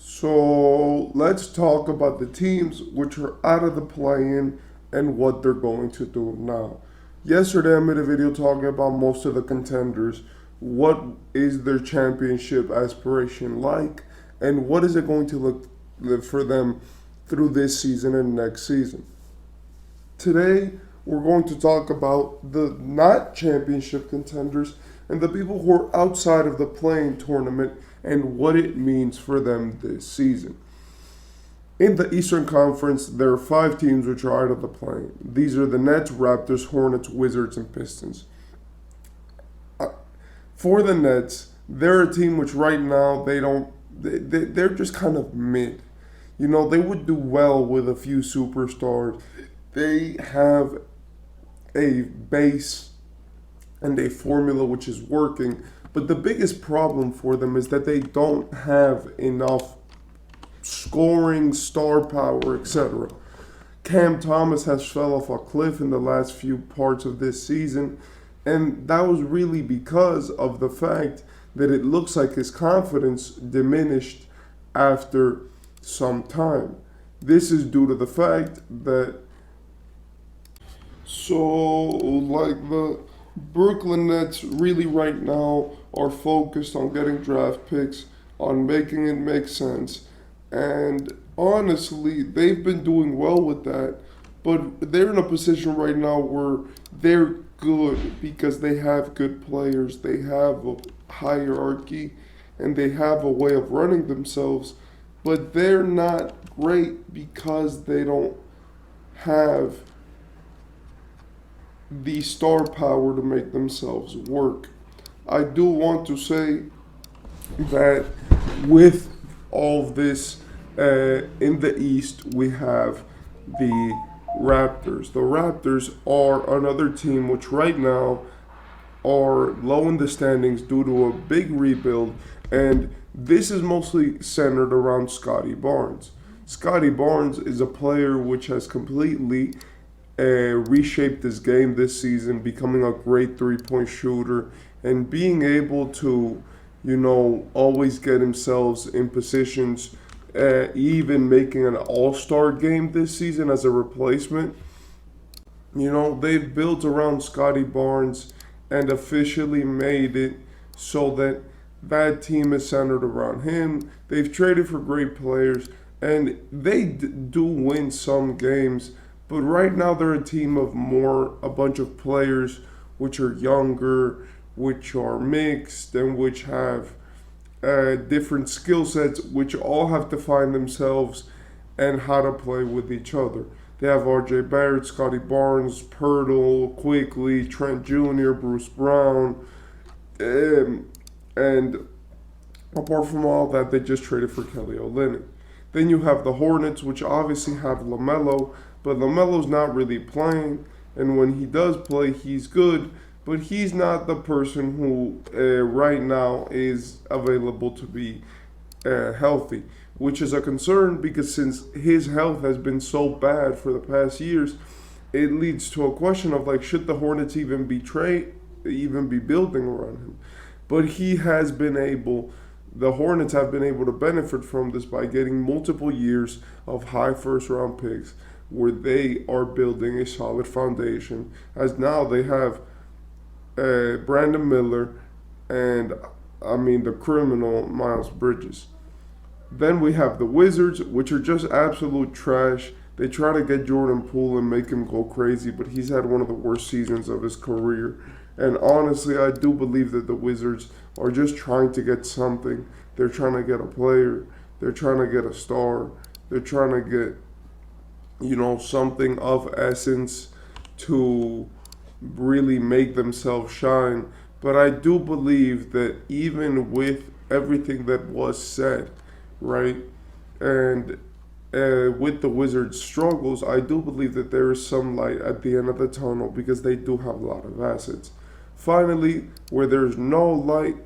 So let's talk about the teams which are out of the play-in and what they're going to do now. Yesterday I made a video talking about most of the contenders. What is their championship aspiration like, and what is it going to look for them through this season and next season? Today we're going to talk about the not championship contenders and the people who are outside of the playing tournament and what it means for them this season. In the Eastern Conference, there are five teams which are out of the play. These are the Nets, Raptors, Hornets, Wizards, and Pistons. For the Nets, they're a team which right now they're just kind of mid. They would do well with a few superstars. They have a base and a formula which is working, but the biggest problem for them is that they don't have enough scoring, star power, etc. Cam Thomas has fell off a cliff in the last few parts of this season, and that was really because of the fact that it looks like his confidence diminished after some time. This is due to the fact that the Brooklyn Nets really right now are focused on getting draft picks, on making it make sense. And honestly, they've been doing well with that. But they're in a position right now where they're good because they have good players, they have a hierarchy, and they have a way of running themselves. But they're not great because they don't have the star power to make themselves work. I do want to say that with all of this in the East, we have the Raptors. The Raptors are another team which right now are low in the standings due to a big rebuild, and this is mostly centered around Scotty Barnes. Scotty Barnes is a player which has completely reshaped his game this season, becoming a great three-point shooter and being able to, always get himself in positions, even making an all-star game this season as a replacement. They've built around Scotty Barnes and officially made it so that that team is centered around him. They've traded for great players, and they do win some games. But right now they're a team of a bunch of players which are younger, which are mixed, and which have different skill sets, which all have to find themselves and how to play with each other. They have R.J. Barrett, Scotty Barnes, Pirtle, Quickly, Trent Jr., Bruce Brown, and apart from all that, they just traded for Kelly Olynyk. Then you have the Hornets, which obviously have LaMelo, but LaMelo's not really playing, and when he does play, he's good, but he's not the person who right now is available to be healthy, which is a concern because since his health has been so bad for the past years, it leads to a question of should the Hornets even be building around him? But the Hornets have been able to benefit from this by getting multiple years of high first round picks where they are building a solid foundation, as now they have Brandon Miller and, the criminal Miles Bridges. Then we have the Wizards, which are just absolute trash. They try to get Jordan Poole and make him go crazy, but he's had one of the worst seasons of his career. And honestly, I do believe that the Wizards are just trying to get something. They're trying to get a player. They're trying to get a star. They're trying to get, something of essence to really make themselves shine. But I do believe that even with everything that was said, right, and with the Wizards' struggles, I do believe that there is some light at the end of the tunnel because they do have a lot of assets. Finally, where there's no light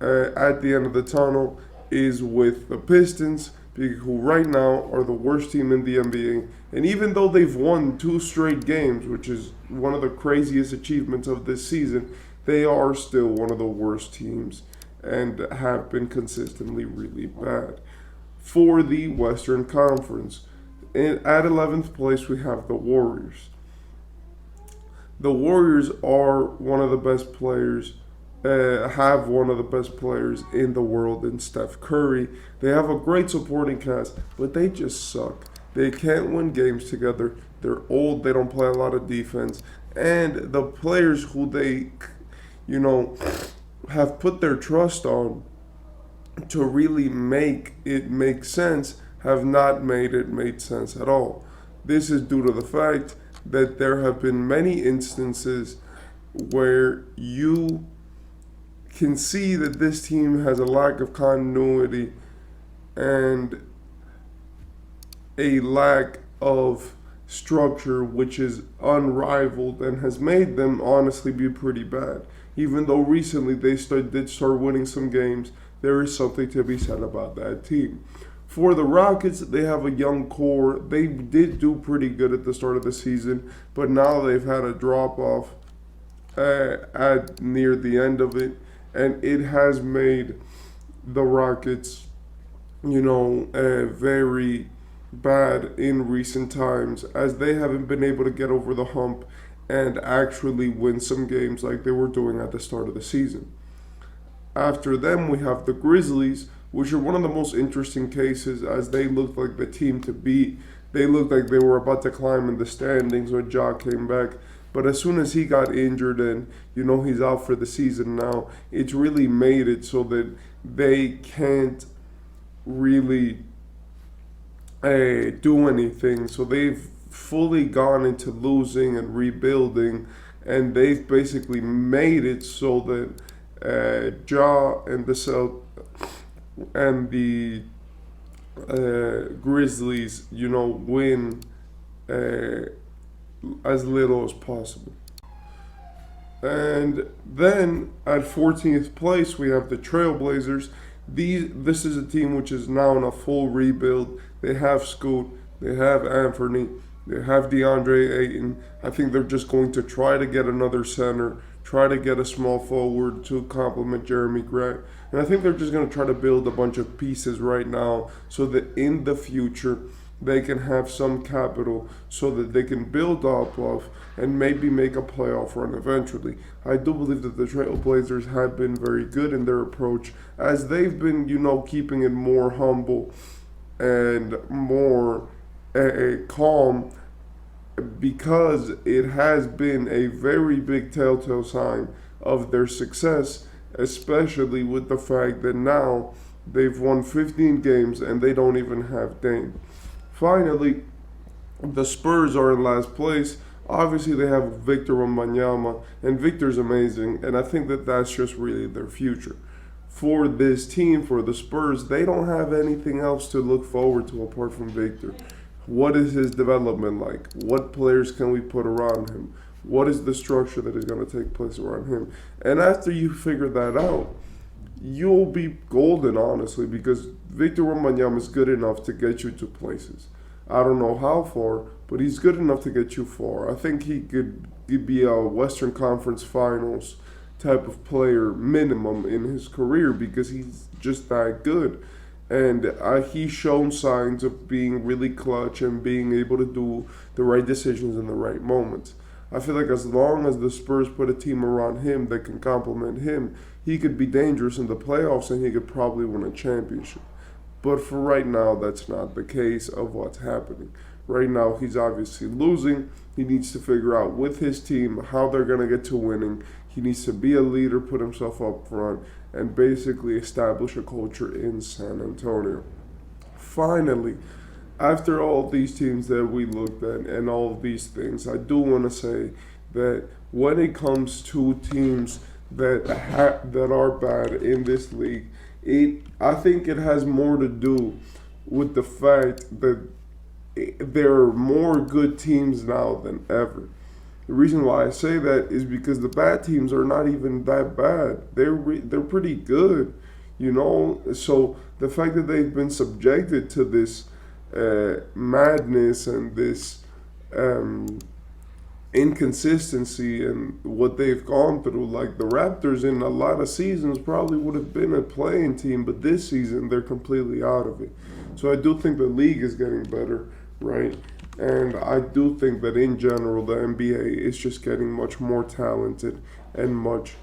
at the end of the tunnel is with the Pistons, who right now are the worst team in the NBA. And even though they've won 2 straight games, which is one of the craziest achievements of this season, they are still one of the worst teams and have been consistently really bad. for the Western Conference. And at 11th place, we have the Warriors. The Warriors are one of the best players, have one of the best players in the world in Steph Curry. They have a great supporting cast, but they just suck. They can't win games together. They're old. They don't play a lot of defense. And the players who they, you know, have put their trust on to really make it make sense have not made it make sense at all. This is due to the fact that there have been many instances where you can see that this team has a lack of continuity and a lack of structure which is unrivaled and has made them honestly be pretty bad. Even though recently they did start winning some games, there is something to be said about that team. For the Rockets, they have a young core. They did do pretty good at the start of the season, but now they've had a drop off at near the end of it, and it has made the Rockets, very bad in recent times, as they haven't been able to get over the hump and actually win some games like they were doing at the start of the season. After them, we have the Grizzlies, which are one of the most interesting cases, as they looked like the team to beat. They looked like they were about to climb in the standings when Ja came back. But as soon as he got injured and, he's out for the season now, it's really made it so that they can't really do anything. So they've fully gone into losing and rebuilding, and they've basically made it so that Ja and the Grizzlies, win as little as possible. And then at 14th place, we have the Trailblazers. This is a team which is now in a full rebuild. They have Scoot, they have Anthony, they have DeAndre Ayton. I think they're just going to try to get another center, try to get a small forward to complement Jeremy Grant. And I think they're just going to try to build a bunch of pieces right now so that in the future they can have some capital so that they can build off of and maybe make a playoff run eventually. I do believe that the Trailblazers have been very good in their approach, as they've been, keeping it more humble and more calm, because it has been a very big telltale sign of their success, especially with the fact that now they've won 15 games and they don't even have Dame. Finally, the Spurs are in last place. Obviously, they have Victor Wembanyama, and Victor's amazing, and I think that that's just really their future. For this team, for the Spurs, they don't have anything else to look forward to apart from Victor. What is his development like? What players can we put around him? What is the structure that is going to take place around him? And after you figure that out, you'll be golden, honestly, because Victor Wembanyama is good enough to get you to places. I don't know how far, but he's good enough to get you far. I think he could be a Western Conference Finals type of player minimum in his career, because he's just that good. And he's shown signs of being really clutch and being able to do the right decisions in the right moments. I feel like as long as the Spurs put a team around him that can complement him, he could be dangerous in the playoffs and he could probably win a championship. But for right now, that's not the case of what's happening. Right now, he's obviously losing. He needs to figure out with his team how they're going to get to winning. He needs to be a leader, put himself up front, and basically establish a culture in San Antonio. Finally, after all these teams that we looked at and all of these things, I do want to say that when it comes to teams that are bad in this league, I think it has more to do with the fact that there are more good teams now than ever. The reason why I say that is because the bad teams are not even that bad. They're pretty good, So the fact that they've been subjected to this madness and this inconsistency and what they've gone through. Like the Raptors in a lot of seasons probably would have been a playing team, but this season they're completely out of it. So I do think the league is getting better, right? And I do think that in general the NBA is just getting much more talented and much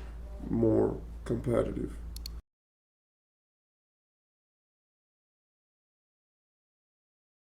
more competitive.